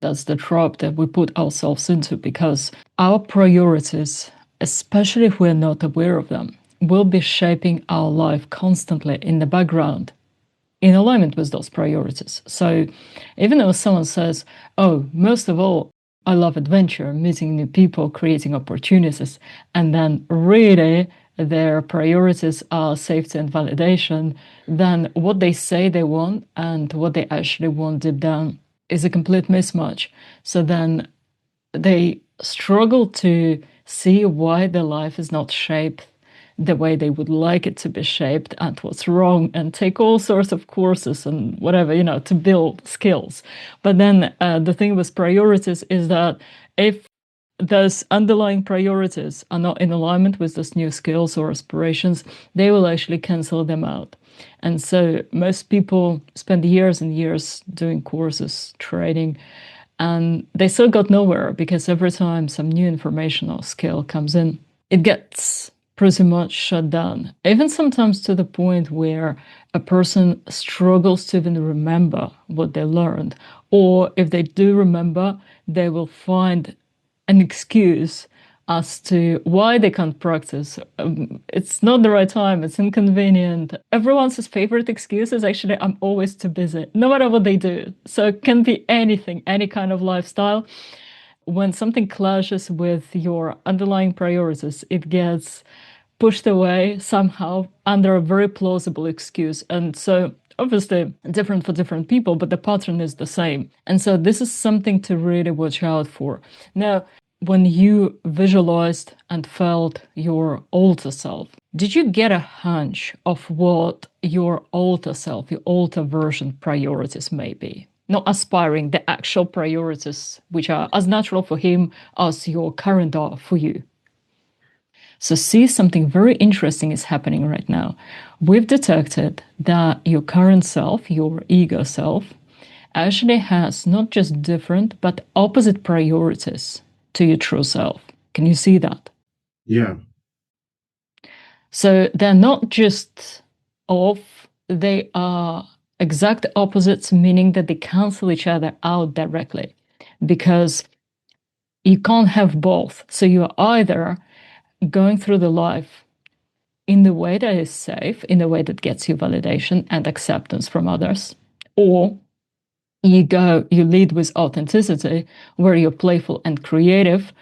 That's the trap that we put ourselves into, because our priorities, especially if we're not aware of them, will be shaping our life constantly in the background, in alignment with those priorities. So even though someone says, oh, most of all, I love adventure, meeting new people, creating opportunities, and then really their priorities are safety and validation, then what they say they want and what they actually want deep down is a complete mismatch. So then they struggle to see why their life is not shaped the way they would like it to be shaped and what's wrong, and take all sorts of courses and whatever, to build skills. But then the thing with priorities is that if those underlying priorities are not in alignment with those new skills or aspirations, they will actually cancel them out. And so most people spend years and years doing courses, training, and they still got nowhere, because every time some new information or skill comes in, it gets pretty much shut down. Even sometimes to the point where a person struggles to even remember what they learned. Or if they do remember, they will find an excuse as to why they can't practice. It's not the right time, it's inconvenient. Everyone's favorite excuse is actually, I'm always too busy, no matter what they do. So it can be anything, any kind of lifestyle. When something clashes with your underlying priorities, it gets pushed away somehow under a very plausible excuse. And so obviously different for different people, but the pattern is the same. And so this is something to really watch out for. Now, when you visualized and felt your alter self, did you get a hunch of what your alter self, your alter version priorities may be? Not aspiring, the actual priorities, which are as natural for him as your current are for you. So see, something very interesting is happening right now. We've detected that your current self, your ego self, actually has not just different, but opposite priorities to your true self. Can you see that? Yeah. So they're not just off, they are exact opposites, meaning that they cancel each other out directly, because you can't have both. So you're either going through the life in the way that is safe, in a way that gets you validation and acceptance from others, or you lead with authenticity, where you're playful and creative,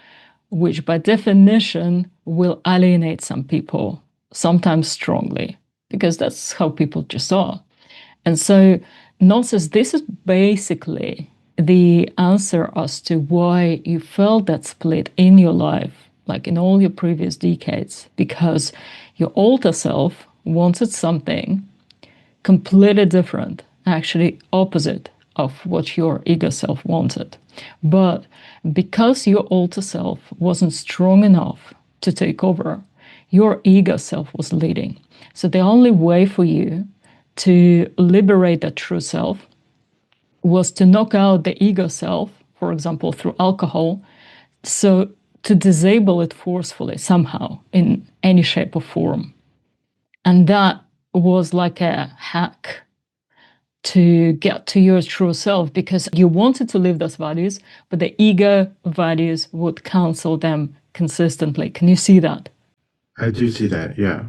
which by definition will alienate some people, sometimes strongly, because that's how people just are. And so Gnosis, this is basically the answer as to why you felt that split in your life, like in all your previous decades, because your alter self wanted something completely different, actually opposite of what your ego self wanted. But because your alter self wasn't strong enough to take over, your ego self was leading. So the only way for you to liberate that true self was to knock out the ego self, for example, through alcohol, so to disable it forcefully somehow in any shape or form. And that was like a hack to get to your true self, because you wanted to live those values, but the ego values would cancel them consistently. Can you see that? I do see that. Yeah.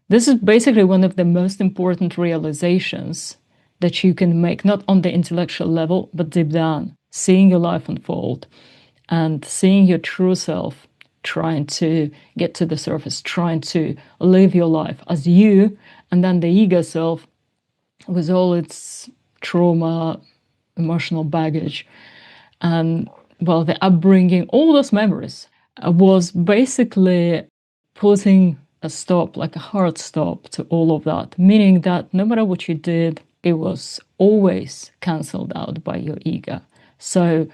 This is basically one of the most important realizations that you can make, not on the intellectual level, but deep down, seeing your life unfold and seeing your true self trying to get to the surface, trying to live your life as you, and then the ego self with all its trauma, emotional baggage, and, well, the upbringing, all those memories, was basically putting a stop, like a hard stop to all of that, meaning that no matter what you did, it was always cancelled out by your ego. So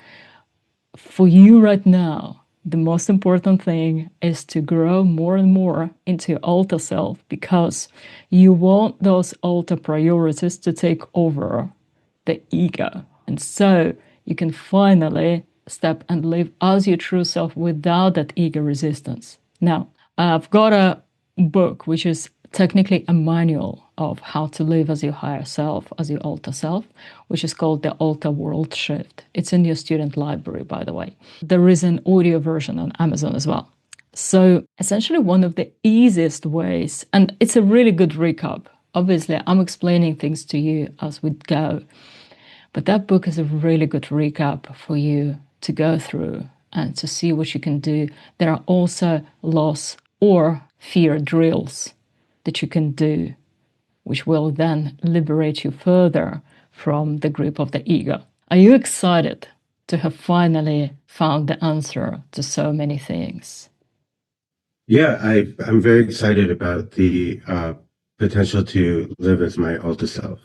for you right now, the most important thing is to grow more and more into your alter self, because you want those alter priorities to take over the ego. And so you can finally step and live as your true self without that ego resistance. Now, I've got a book which is technically a manual of how to live as your higher self, as your alter self, which is called the Alter World Shift. It's in your student library, by the way. There is an audio version on Amazon as well. So essentially one of the easiest ways, and it's a really good recap. Obviously, I'm explaining things to you as we go, but that book is a really good recap for you to go through and to see what you can do. There are also loss or fear drills that you can do, which will then liberate you further from the grip of the ego. Are you excited to have finally found the answer to so many things? Yeah, I'm very excited about the potential to live as my alter self.